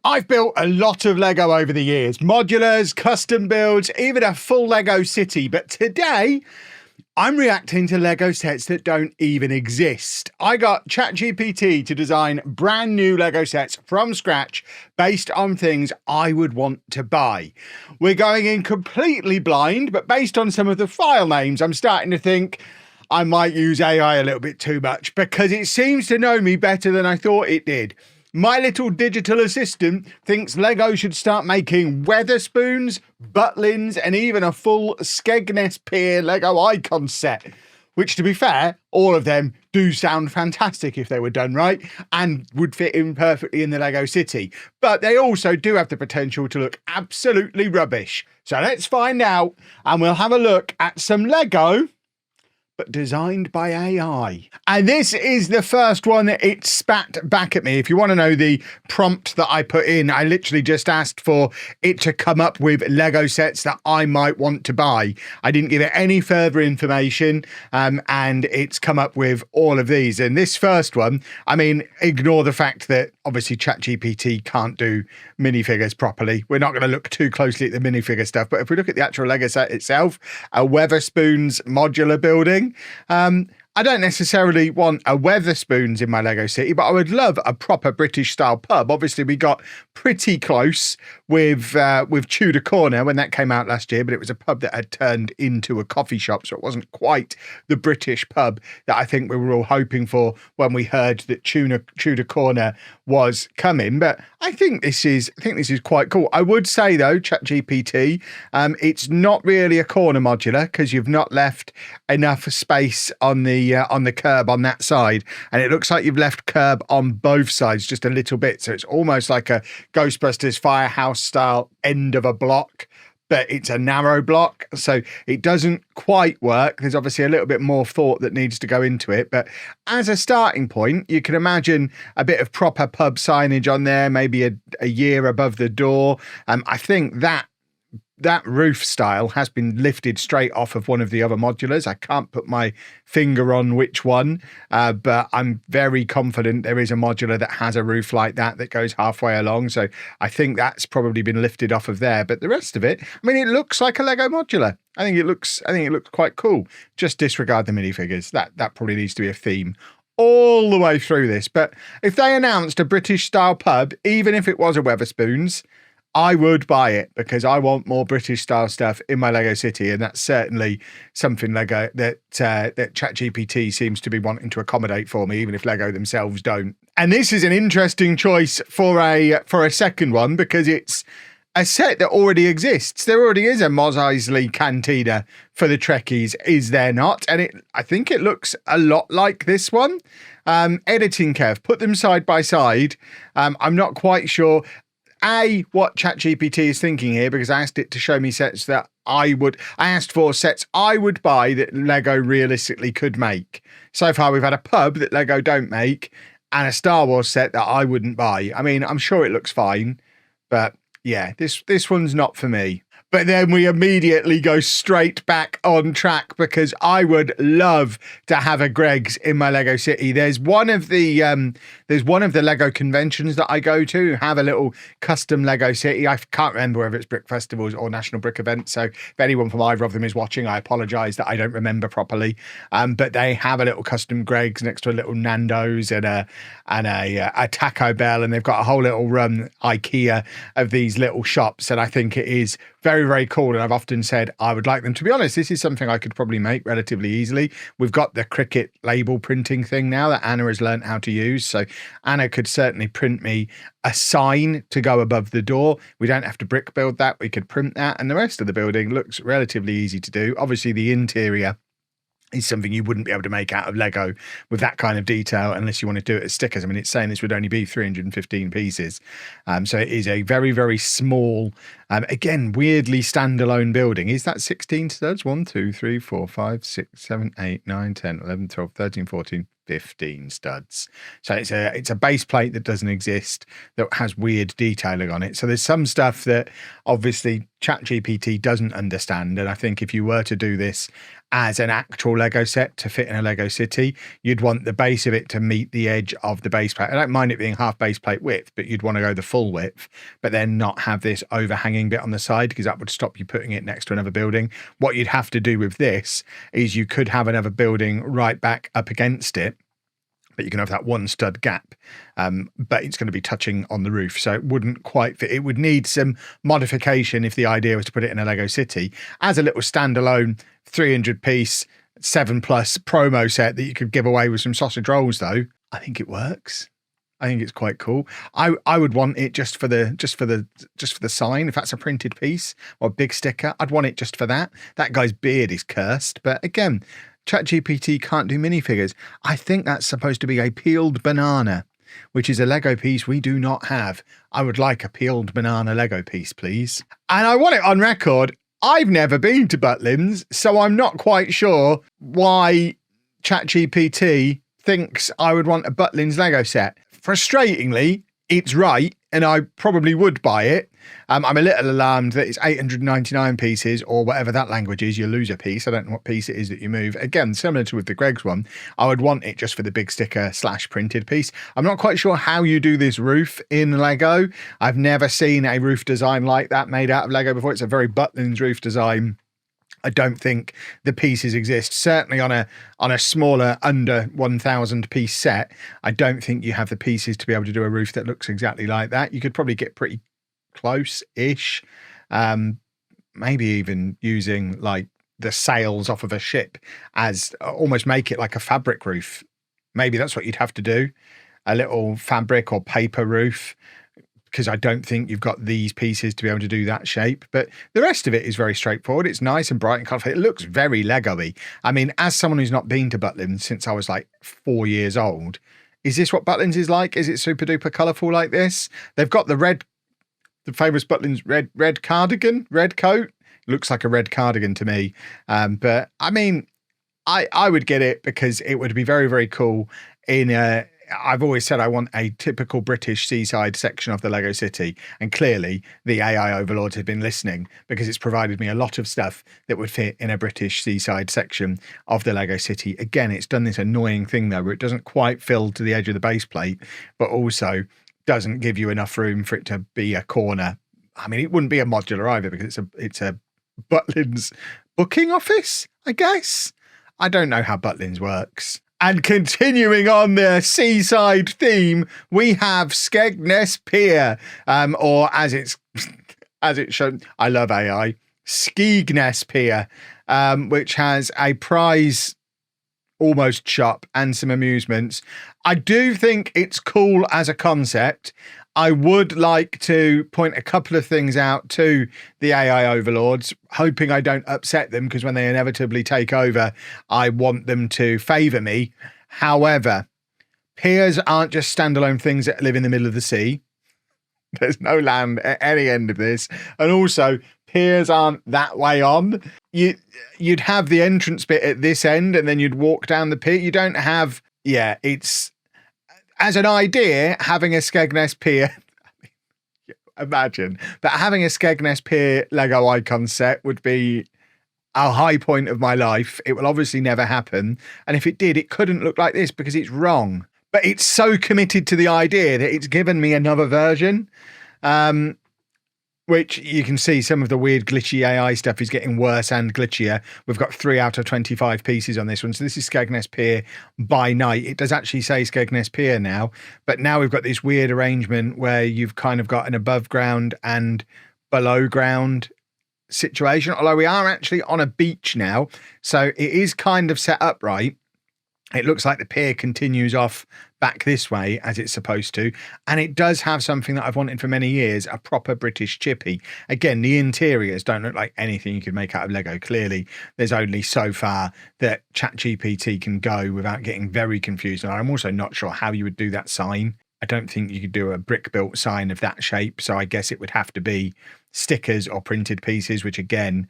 I've built a lot of Lego over the years, modulars, custom builds, even a full Lego city. But today I'm reacting to Lego sets that don't even exist. I got ChatGPT to design brand new Lego sets from scratch based on things I would want to buy. We're going in completely blind, but based on some of the file names, I'm starting to think I might use AI a little bit too much because it seems to know me better than I thought it did. My little digital assistant thinks Lego should start making Wetherspoons, Butlins, and even a full Skegness Pier LEGO Icons set, which, to be fair, all of them do sound fantastic if they were done right and would fit in perfectly in the Lego city. But they also do have the potential to look absolutely rubbish. So let's find out, and we'll have a look at some Lego but designed by AI. And this is the first one that it spat back at me. If you want to know the prompt that I put in, I literally just asked for it to come up with Lego sets that I might want to buy. I didn't give it any further information, and it's come up with all of these. And this first one, I mean, ignore the fact that obviously ChatGPT can't do minifigures properly. We're not going to look too closely at the minifigure stuff, but if we look at the actual Lego set itself, a Wetherspoons modular building, I don't necessarily want a Wetherspoons in my Lego city, but I would love a proper British style pub. Obviously, we got pretty close with Tudor Corner when that came out last year, but it was a pub that had turned into a coffee shop, so it wasn't quite the British pub that I think we were all hoping for when we heard that Tudor Corner was coming. But I think this is quite cool. I would say though, ChatGPT, it's not really a corner modular because you've not left enough space on the curb on that side, and it looks like you've left curb on both sides just a little bit, so it's almost like a Ghostbusters Firehouse style end of a block, but it's a narrow block, so it doesn't quite work. There's obviously a little bit more thought that needs to go into it, but as a starting point, you can imagine a bit of proper pub signage on there, maybe a year above the door. I think that roof style has been lifted straight off of one of the other modulars. I can't put my finger on which one, but I'm very confident there is a modular that has a roof like that goes halfway along. So I think that's probably been lifted off of there. But the rest of it, I mean, it looks like a Lego modular. I think it looks quite cool. Just disregard the minifigures. That probably needs to be a theme all the way through this. But if they announced a British style pub, even if it was a Wetherspoons, I would buy it because I want more British style stuff in my Lego city, and that's certainly something Lego that ChatGPT seems to be wanting to accommodate for me, even if Lego themselves don't. And this is an interesting choice for a second one because it's a set that already exists. There already is a Mos Eisley Cantina for the Trekkies, is there not? And I think it looks a lot like this one. Editing Kev, put them side by side. I'm not quite sure what ChatGPT is thinking here, because I asked it to show me sets that I asked for sets I would buy that Lego realistically could make. So far, we've had a pub that Lego don't make and a Star Wars set that I wouldn't buy. I mean, I'm sure it looks fine, but yeah, this one's not for me. But then we immediately go straight back on track because I would love to have a Greggs in my Lego city. There's one of the Lego conventions that I go to, have a little custom Lego city. I can't remember whether it's Brick Festivals or National Brick Events. So if anyone from either of them is watching, I apologise that I don't remember properly. But they have a little custom Greggs next to a little Nando's and a Taco Bell, and they've got a whole little IKEA of these little shops. And I think it is very, very cool. And I've often said I would like them. To be honest, this is something I could probably make relatively easily. We've got the Cricut label printing thing now that Anna has learned how to use. So Anna could certainly print me a sign to go above the door. We don't have to brick build that. We could print that. And the rest of the building looks relatively easy to do. Obviously, the interior is something you wouldn't be able to make out of Lego with that kind of detail unless you want to do it as stickers. I mean, it's saying this would only be 315 pieces. So it is a very, very small, again, weirdly standalone building. Is that 16 studs? 1, 2, 3, 4, 5, 6, 7, 8, 9, 10, 11, 12, 13, 14, 15 studs. So it's a base plate that doesn't exist, that has weird detailing on it. So there's some stuff that obviously ChatGPT doesn't understand. And I think if you were to do this as an actual Lego set to fit in a Lego city. You'd want the base of it to meet the edge of the base plate. I don't mind it being half base plate width, but you'd want to go the full width, but then not have this overhanging bit on the side, because that would stop you putting it next to another building. What you'd have to do with this is you could have another building right back up against it, but you can have that one stud gap, but it's going to be touching on the roof, so it wouldn't quite fit. It would need some modification if the idea was to put it in a Lego city as a little standalone 300 piece 7+ promo set that you could give away with some sausage rolls. Though I think it works. I think it's quite cool. I would want it just for the sign. If that's a printed piece or a big sticker, I'd want it just for that. That guy's beard is cursed, but again, ChatGPT can't do minifigures. I think that's supposed to be a peeled banana, which is a Lego piece we do not have. I would like a peeled banana Lego piece, please. And I want it on record. I've never been to Butlins, so I'm not quite sure why ChatGPT thinks I would want a Butlins Lego set. Frustratingly, it's right, and I probably would buy it. I'm a little alarmed that it's 899 pieces, or whatever that language is. You lose a piece. I don't know what piece it is that you move. Again, similar to with the Greg's one, I would want it just for the big sticker / printed piece. I'm not quite sure how you do this roof in Lego. I've never seen a roof design like that made out of Lego before. It's a very Butlins roof design. I don't think the pieces exist. Certainly on a smaller, under 1,000 piece set, I don't think you have the pieces to be able to do a roof that looks exactly like that. You could probably get pretty close-ish, maybe even using like the sails off of a ship as almost make it like a fabric roof. Maybe that's what you'd have to do, a little fabric or paper roof, because I don't think you've got these pieces to be able to do that shape. But the rest of it is very straightforward. It's nice and bright and colourful. It looks very Lego-y. I mean, as someone who's not been to Butlins since I was like 4 years old, is this what Butlins is like? Is it super duper colourful like this? They've got the famous Butlins red cardigan, red coat. Looks like a red cardigan to me. But I mean, I would get it because it would be very, very cool in a... I've always said I want a typical British seaside section of the Lego city, and clearly the AI overlords have been listening, because it's provided me a lot of stuff that would fit in a British seaside section of the Lego city. Again, it's done this annoying thing though, where it doesn't quite fill to the edge of the base plate, but also doesn't give you enough room for it to be a corner. I mean, it wouldn't be a modular either, because it's a Butlins booking office, I guess. I don't know how Butlins works. And continuing on the seaside theme, we have Skegness Pier, or as it's shown, I love AI, Skegness Pier, which has a prize almost shop and some amusements. I do think it's cool as a concept. I would like to point a couple of things out to the AI overlords, hoping I don't upset them, because when they inevitably take over, I want them to favour me. However, piers aren't just standalone things that live in the middle of the sea. There's no land at any end of this. And also, piers aren't that way on. You'd have the entrance bit at this end, and then you'd walk down the pier. You don't have... Yeah, it's... As an idea, having a Skegness Pier, imagine, but having a Skegness Pier Lego icon set would be a high point of my life. It will obviously never happen. And if it did, it couldn't look like this because it's wrong. But it's so committed to the idea that it's given me another version, which you can see some of the weird glitchy AI stuff is getting worse and glitchier. We've got 3 out of 25 pieces on this one. So this is Skegness Pier by night. It does actually say Skegness Pier now, but now we've got this weird arrangement where you've kind of got an above ground and below ground situation, although we are actually on a beach now. So it is kind of set up right. It looks like the pier continues off back this way as it's supposed to. And it does have something that I've wanted for many years, a proper British chippy. Again, the interiors don't look like anything you could make out of Lego. Clearly, there's only so far that ChatGPT can go without getting very confused. And I'm also not sure how you would do that sign. I don't think you could do a brick-built sign of that shape. So I guess it would have to be stickers or printed pieces, which again...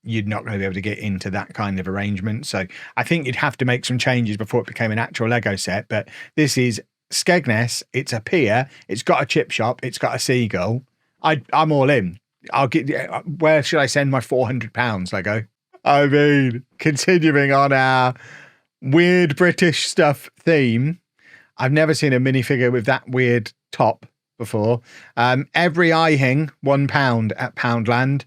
you're not going to be able to get into that kind of arrangement. So I think you'd have to make some changes before it became an actual Lego set. But this is Skegness. It's a pier. It's got a chip shop. It's got a seagull. I'm all in. I'll get. Where should I send my £400, Lego? I mean, continuing on our weird British stuff theme, I've never seen a minifigure with that weird top before. Every Ihing, £1 at Poundland.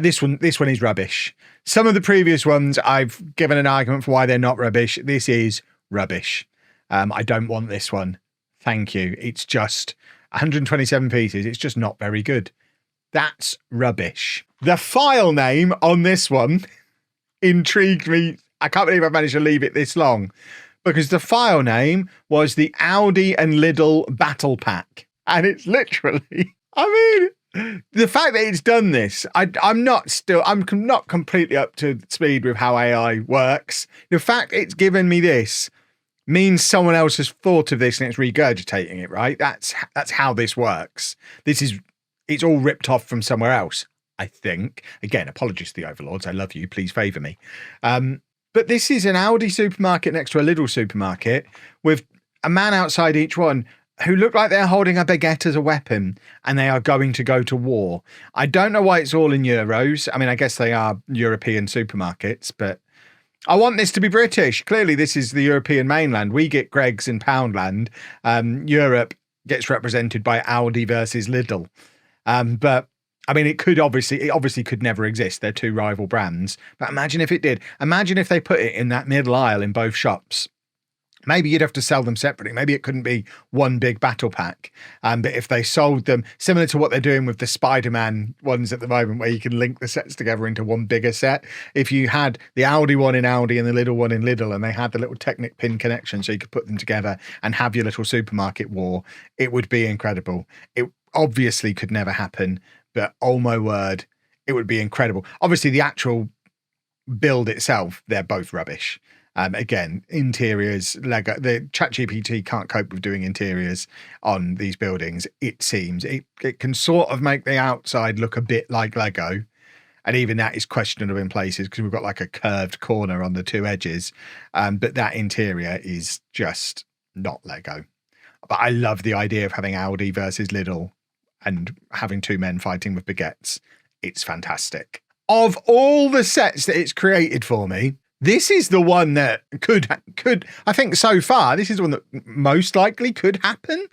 This one is rubbish. Some of the previous ones, I've given an argument for why they're not rubbish. This is rubbish. I don't want this one. Thank you. It's just 127 pieces. It's just not very good. That's rubbish. The file name on this one intrigued me. I can't believe I've managed to leave it this long, because the file name was the Aldi and Lidl Battle Pack. And it's literally, I mean, the fact that it's done this, I'm not completely up to speed with how AI works. The fact it's given me this means someone else has thought of this and it's regurgitating it, right? That's how this works. It's all ripped off from somewhere else, I think. Again, apologies to the overlords. I love you. Please favour me. But this is an Aldi supermarket next to a Lidl supermarket with a man outside each one who look like they're holding a baguette as a weapon and they are going to go to war. I don't know why it's all in euros. I mean, I guess they are European supermarkets, but I want this to be British. Clearly, this is the European mainland. We get Greggs and Poundland. Europe gets represented by Aldi versus Lidl. But I mean, it obviously could never exist. They're two rival brands. But imagine if it did. Imagine if they put it in that middle aisle in both shops. Maybe you'd have to sell them separately. Maybe it couldn't be one big battle pack. But if they sold them, similar to what they're doing with the Spider-Man ones at the moment, where you can link the sets together into one bigger set. If you had the Aldi one in Aldi and the Lidl one in Lidl, and they had the little Technic pin connection so you could put them together and have your little supermarket war, it would be incredible. It obviously could never happen, but oh my word, it would be incredible. Obviously, the actual build itself, they're both rubbish. Again, interiors, Lego, the ChatGPT can't cope with doing interiors on these buildings. It seems it can sort of make the outside look a bit like Lego. And even that is questionable in places because we've got like a curved corner on the two edges. But that interior is just not Lego. But I love the idea of having Aldi versus Lidl and having two men fighting with baguettes. It's fantastic. Of all the sets that it's created for me, this is the one that could, I think so far, this is the one that most likely could happen.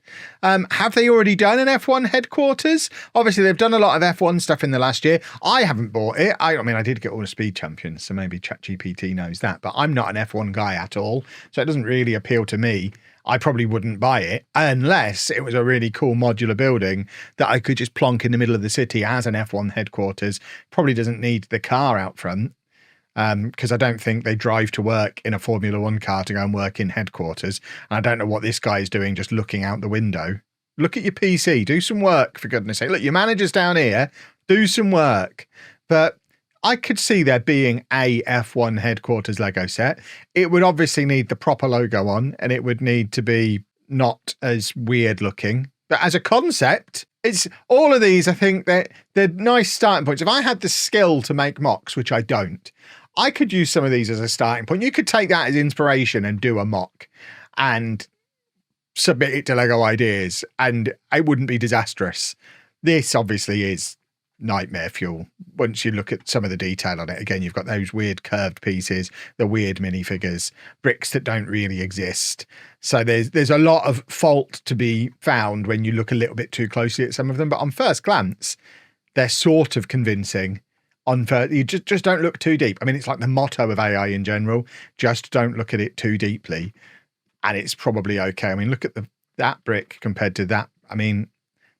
Have they already done an F1 headquarters? Obviously, they've done a lot of F1 stuff in the last year. I haven't bought it. I mean, I did get all the speed champions, so maybe ChatGPT knows that, but I'm not an F1 guy at all, so it doesn't really appeal to me. I probably wouldn't buy it unless it was a really cool modular building that I could just plonk in the middle of the city as an F1 headquarters. Probably doesn't need the car out front. Because I don't think they drive to work in a Formula One car to go and work in headquarters. And I don't know what this guy is doing just looking out the window. Look at your PC. Do some work, for goodness sake. Look, your manager's down here. Do some work. But I could see there being a F1 headquarters Lego set. It would obviously need the proper logo on, and it would need to be not as weird looking. But as a concept, it's all of these, I think they're nice starting points. If I had the skill to make mocks, which I don't, I could use some of these as a starting point. You could take that as inspiration and do a mock and submit it to Lego Ideas, and it wouldn't be disastrous. This obviously is nightmare fuel once you look at some of the detail on it. Again, you've got those weird curved pieces, the weird minifigures, bricks that don't really exist. So there's a lot of fault to be found when you look a little bit too closely at some of them. But on first glance, they're sort of convincing. You just don't look too deep. I mean, it's like the motto of AI in general. Just don't look at it too deeply, and it's probably okay. I mean, look at that brick compared to that. I mean,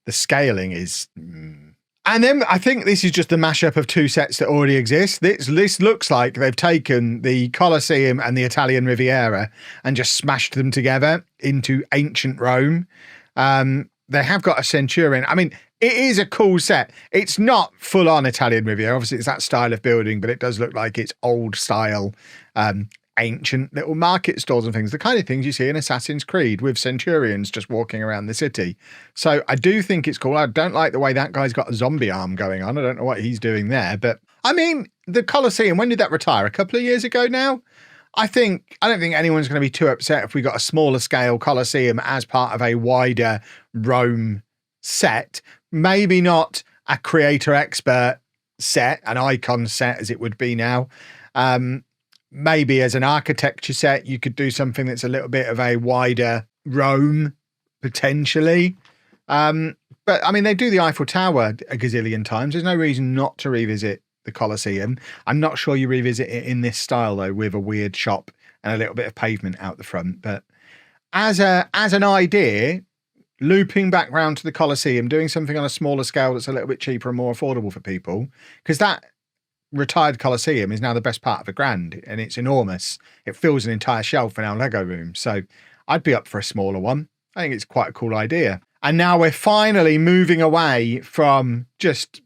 the scaling is. And then I think this is just the mashup of two sets that already exist. This looks like they've taken the Colosseum and the Italian Riviera and just smashed them together into ancient Rome. They have got a Centurion. I mean, it is a cool set. It's not full on Italian Riviera. Obviously, it's that style of building, but it does look like it's old style, ancient little market stores and things. The kind of things you see in Assassin's Creed with Centurions just walking around the city. So I do think it's cool. I don't like the way that guy's got a zombie arm going on. I don't know what he's doing there. But I mean, the Colosseum, when did that retire? A couple of years ago now? I don't think anyone's going to be too upset if we got a smaller scale Colosseum as part of a wider Rome set. Maybe not a creator expert set, an icon set as it would be now. Maybe as an architecture set, you could do something that's a little bit of a wider Rome, potentially. But I mean, they do the Eiffel Tower a gazillion times. There's no reason not to revisit the Colosseum. I'm not sure you revisit it in this style, though, with a weird shop and a little bit of pavement out the front. But as an idea, looping back round to the Colosseum, doing something on a smaller scale that's a little bit cheaper and more affordable for people, because that retired Colosseum is now the best part of a grand, and it's enormous. It fills an entire shelf in our Lego room. So I'd be up for a smaller one. I think it's quite a cool idea. And now we're finally moving away from just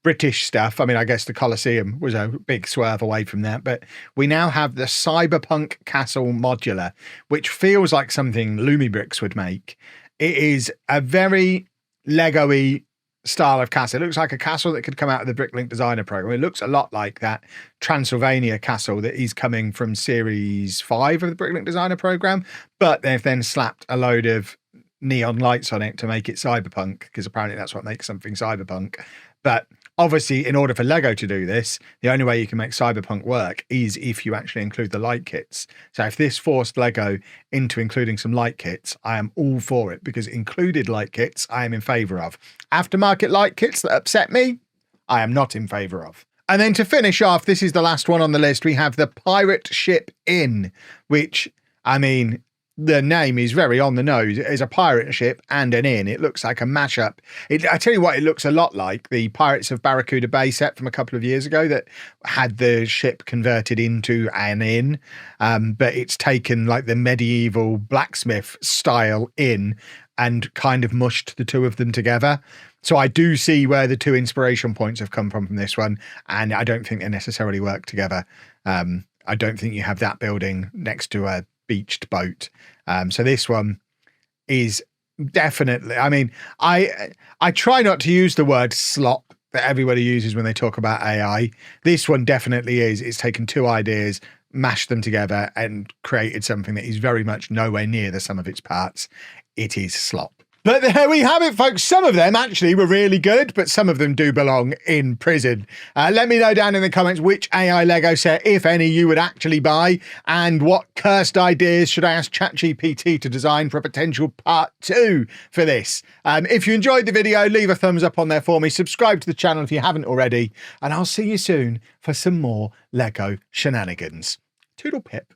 British stuff. I mean, I guess the Colosseum was a big swerve away from that, but we now have the Cyberpunk Castle Modular, which feels like something Lumibricks would make. It is a very Lego-y style of castle. It looks like a castle that could come out of the Bricklink Designer program. It looks a lot like that Transylvania castle that is coming from Series 5 of the Bricklink Designer program, but they've then slapped a load of neon lights on it to make it cyberpunk, because apparently that's what makes something cyberpunk. But obviously, in order for Lego to do this, the only way you can make cyberpunk work is if you actually include the light kits. So if this forced Lego into including some light kits, I am all for it, because included light kits I am in favour of. Aftermarket light kits that upset me, I am not in favour of. And then to finish off, this is the last one on the list, we have the Pirate Ship Inn, which, I mean, the name is very on the nose. It is a pirate ship and an inn. It looks like a mashup. I tell you what, it looks a lot like the Pirates of Barracuda Bay set from a couple of years ago that had the ship converted into an inn. But it's taken like the medieval blacksmith style inn and kind of mushed the two of them together. So I do see where the two inspiration points have come from this one. And I don't think they necessarily work together. I don't think you have that building next to a beached boat. So this one is definitely, I mean, I try not to use the word slop that everybody uses when they talk about AI. This one definitely is. It's taken two ideas, mashed them together and created something that is very much nowhere near the sum of its parts. It is slop. But there we have it, folks. Some of them actually were really good, but some of them do belong in prison. Let me know down in the comments which AI Lego set, if any, you would actually buy, and what cursed ideas should I ask ChatGPT to design for a potential part 2 for this. If you enjoyed the video, leave a thumbs up on there for me. Subscribe to the channel if you haven't already, and I'll see you soon for some more Lego shenanigans. Toodle pip.